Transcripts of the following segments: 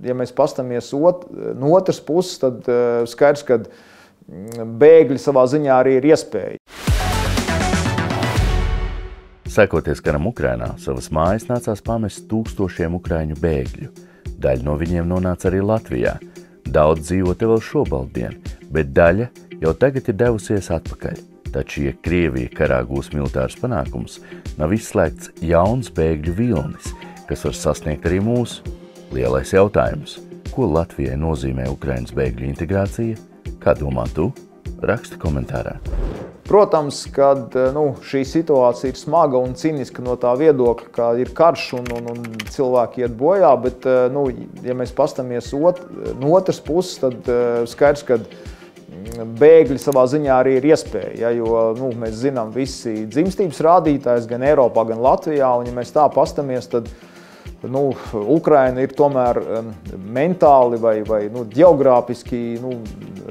Ja mēs pastamies no otras puses, tad skaidrs, ka bēgļi savā ziņā arī ir iespēja. Sekoties karam Ukrainā, savas mājas nācās pamest tūkstošiem ukraiņu bēgļu. Daļa no viņiem nonāca arī Latvijā. Daudz dzīvo te vēl šobrīd, bet daļa jau tagad ir devusies atpakaļ. Taču, ja Krievija karā gūs militārus panākumus, nav izslēgts jauns bēgļu vilnis, kas var sasniegt arī mūsu. Lielais jautājums, ko Latvijai nozīmē Ukrainas bēgļu integrācija? Kā domā tu? Raksti komentārā. Protams, kad šī situācija ir smaga un ciniska no tā viedokļa, ka ir karš un cilvēki iet bojā, bet, ja mēs pastamies no otras puses, tad skaidrs, ka bēgļi savā ziņā arī ir iespēja, jo mēs zinām visi dzimstības rādītājs gan Eiropā, gan Latvijā, un ja mēs tā pastamies, tad Ukraina ir tomēr mentāli vai ģeogrāfiski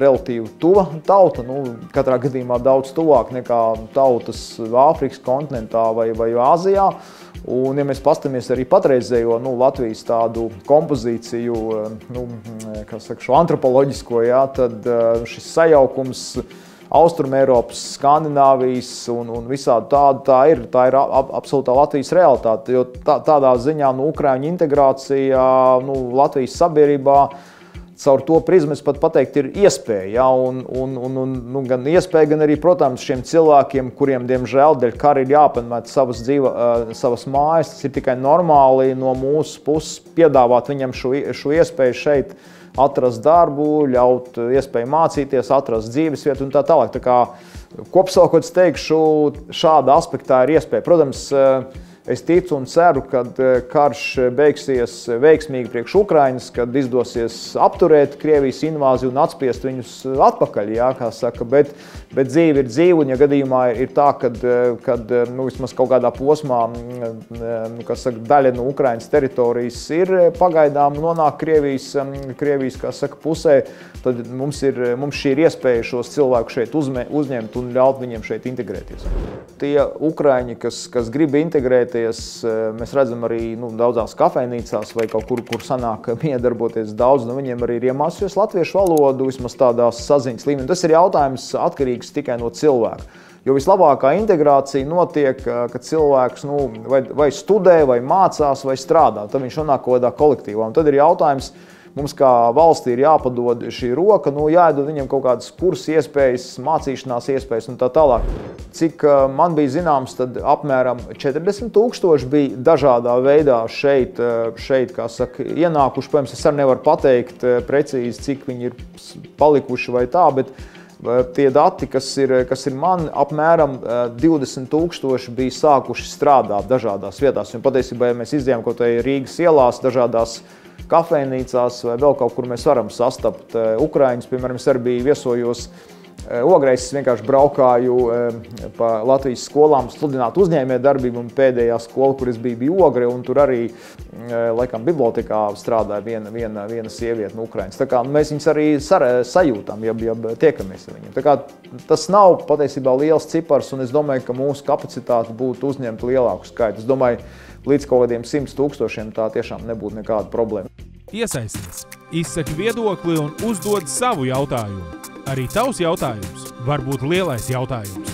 relatīvi tuva tauta, katrā gadījumā daudz tuvāk nekā tautas Āfrikas kontinentā vai Āzijā. Un, ja mēs pastamies arī patreizējo Latvijas tādu kompozīciju, šo antropoloģisko, tad šis sajaukums Austrumēropas, Skandināvijas un visādi tā ir absolūtā Latvijas realitāte, jo tādā ziņā Ukraiņu integrācija Latvijas sabiedrībā caur to prizmu es pat pateikt ir iespēja, gan iespēja, gan arī, protams, šiem cilvēkiem, kuriem, diemžēl, dēļ kara ir jāpamet savas mājas, tas ir tikai normāli no mūsu puses piedāvāt viņam šo iespēju šeit atrast darbu, ļaut iespēju mācīties, atrast dzīvesvietu un tā tālāk. Tā kā kopsavilkot teikšu, šāda aspektā ir iespēja. Protams, es ticu un ceru, ka karš beigsies veiksmīgi priekš Ukrainas, kad izdosies apturēt Krievijas invāziju un atspiest viņus atpakaļ, kā saka, bet dzīve ir dzīve, un ja gadījumā ir tā, kad vismaz kaut kādā posmā, daļa no Ukrainas teritorijas ir pagaidām nonāk Krievijas, pusē, tad mums šī ir iespēja šos cilvēkus šeit uzņemt un ļaut viņiem šeit integrēties. Tie Ukraiņi, kas grib integrēties, mēs redzam arī daudzās kafejnīcās vai kaut kur sanāk iedarboties. Daudz no viņiem arī ir iemācījušies latviešu valodu, vismaz tādās saziņas līmenī. Tas ir jautājums atkarīgs tikai no cilvēka. Jo vislabākā integrācija notiek, kad cilvēks vai studē, vai mācās, vai strādā. Tad viņš nonāk kaut kādā kolektīvā. Un tad ir jautājums, mums kā valstī ir jāpadod šī roka, jāiedod viņam kaut kādas kursu iespējas, mācīšanās iespējas un tā tālāk. Cik man bija zināms, tad apmēram 40 000 bija dažādā veidā šeit kā saka, ienākuši. Protams, es arī nevaru pateikt precīzi, cik viņi ir palikuši vai tā, bet tie dati, kas ir man, apmēram 20 000 bija sākuši strādāt dažādās vietās. Un patiesībā, ja mēs izējām kaut vai Rīgas ielās, dažādās kafejnīcās vai vēl kaut kur mēs varam sastapt ukraiņus. Piemēram, es arī biju viesojos Ogreiz, es vienkārši braukāju pa Latvijas skolām sludināt uzņēmējdarbību, un pēdējā skola, kur es biju, bija Ogre, un tur arī, laikam, bibliotekā strādāja viena sieviete no Ukrainas. Tā kā mēs viņus arī sajūtam, ja tiekamies ar viņiem. Tā kā tas nav patiesībā liels cipars, un es domāju, ka mūsu kapacitāte būtu uzņemt lielāku skaitu. Es domāju, līdz kaut kādiem 100 000 tā tiešām nebūtu nekāda problēma. Iesaisties, izsaki viedokli un uzdod savu jautājumu. Arī tavs jautājums var būt lielais jautājums.